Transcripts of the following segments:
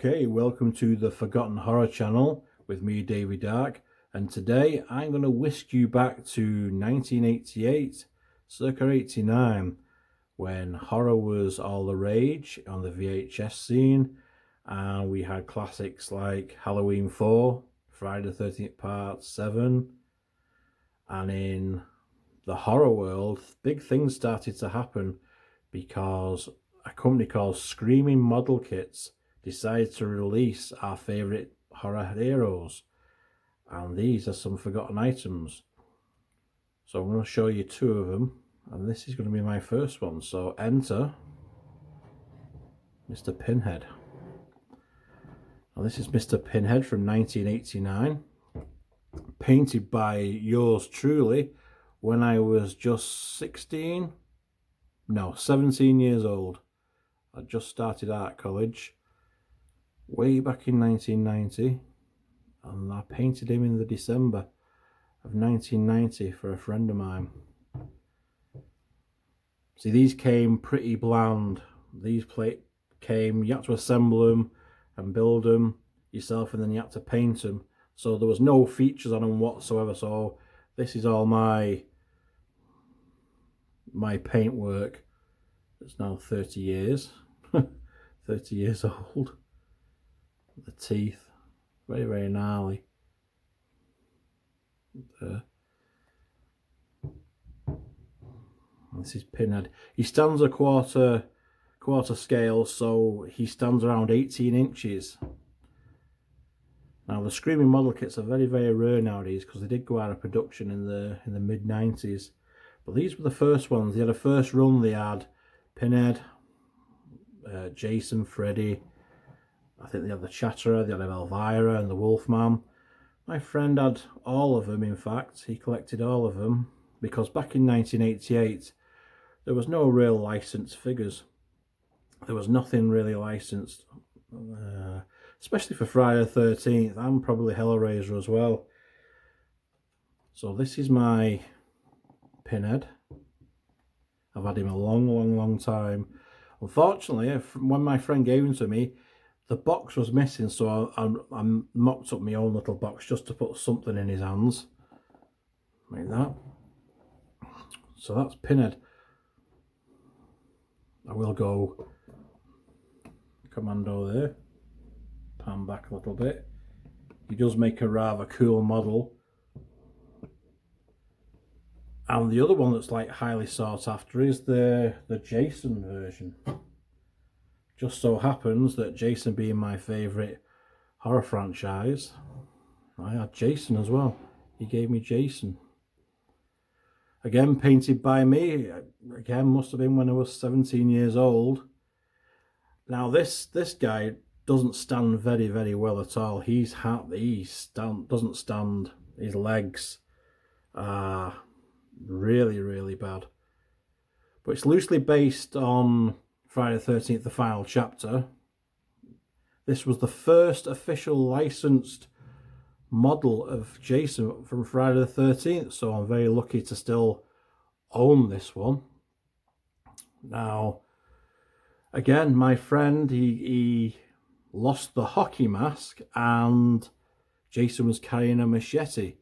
Okay, welcome to the Forgotten Horror channel with me, Davey Dark, and today I'm going to whisk you back to 1988, circa 89, when horror was all the rage on the VHS scene, and we had classics like Halloween 4, Friday the 13th Part 7, and in the horror world, big things started to happen because a company called Screamin Model Kits decided to release our favourite horror heroes, and these are some forgotten items. So I'm going to show you two of them, and this is going to be my first one. So enter Mr. Pinhead. Now this is Mr. Pinhead from 1989, painted by yours truly when I was just 17 years old. I just started art college way back in 1990, and I painted him in the December of 1990 for a friend of mine. See, these came pretty bland. These came, you had to assemble them and build them yourself, and then you had to paint them. So there was no features on them whatsoever. So this is all my paint work. It's now 30 years 30 years old. The teeth, very, very gnarly. There. This is Pinhead. He stands a quarter scale, so he stands around 18 inches. Now the Screamin model kits are very, very rare nowadays because they did go out of production in the mid 90s. But these were the first ones. They had a first run. They had Pinhead, Jason, Freddy. I think they had the Chatterer, they had Elvira and the Wolfman. My friend had all of them, in fact. He collected all of them because back in 1988 there was no real licensed figures. There was nothing really licensed, especially for Friday the 13th and probably Hellraiser as well. So this is my Pinhead. I've had him a long time. Unfortunately, when my friend gave him to me, the box was missing, so I mocked up my own little box just to put something in his hands. Like that. So that's Pinhead. I will go commando there. Pan back a little bit. He does make a rather cool model. And the other one that's like highly sought after is the Jason version. Just so happens that Jason being my favourite horror franchise, I had Jason as well. He gave me Jason. Again, painted by me. Again, must have been when I was 17 years old. Now this guy doesn't stand very, very well at all. Doesn't stand. His legs are really, really bad. But it's loosely based on Friday the 13th, the final chapter. This was the first official licensed model of Jason from Friday the 13th, so I'm very lucky to still own this one. Now, again, my friend, he lost the hockey mask and Jason was carrying a machete.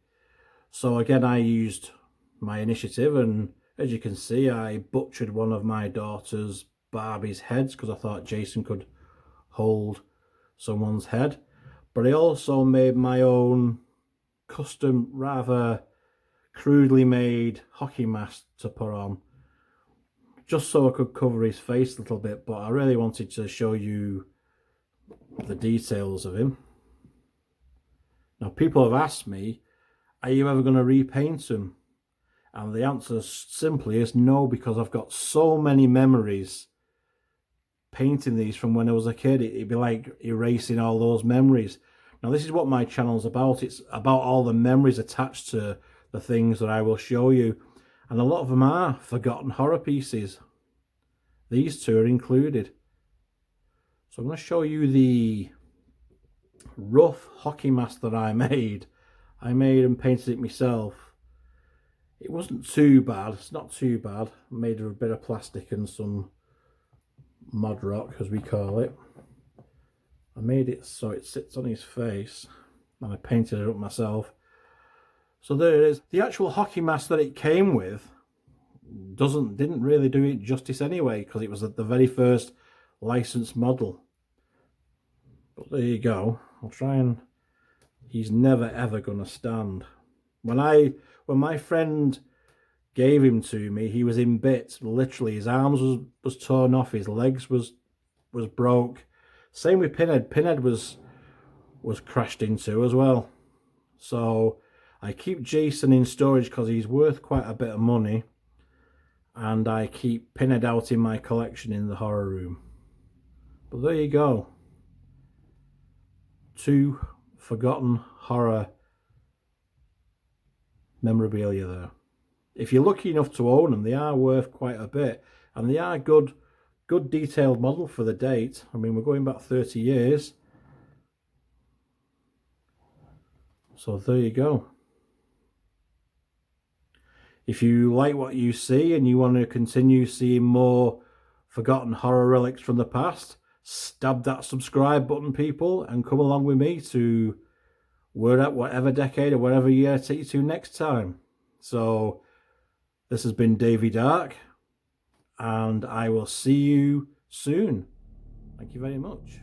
So again, I used my initiative, and as you can see, I butchered one of my daughter's Barbie's heads because I thought Jason could hold someone's head. But I also made my own custom, rather crudely made hockey mask to put on, just so I could cover his face a little bit. But I really wanted to show you the details of him. Now, people have asked me, are you ever going to repaint him? And the answer simply is no, because I've got so many memories painting these from when I was a kid. It'd be like erasing all those memories. Now, this is what my channel's about. It's about all the memories attached to the things that I will show you. And a lot of them are forgotten horror pieces. These two are included. So I'm going to show you the rough hockey mask that I made. I made and painted it myself. It wasn't too bad. It's not too bad. I made a bit of plastic and some mod rock, as we call it. I made it so it sits on his face, and I painted it up myself. So there it is. The actual hockey mask that it came with didn't really do it justice anyway, because it was the very first licensed model. But there you go. I'll try and... He's never ever gonna stand. When my friend gave him to me, he was in bits. Literally, his arms was torn off, his legs was broke. Same with Pinhead. Pinhead was crashed into as well. So I keep Jason in storage because he's worth quite a bit of money, and I keep Pinhead out in my collection in the horror room. But there you go. 2 forgotten horror memorabilia there. If you're lucky enough to own them, they are worth quite a bit, and they are good detailed model for the date. I mean, we're going back 30 years. So there you go. If you like what you see and you want to continue seeing more forgotten horror relics from the past, stab that subscribe button, people, and come along with me to whatever decade or whatever year I take you to next time. So this has been Davey Dark, and I will see you soon. Thank you very much.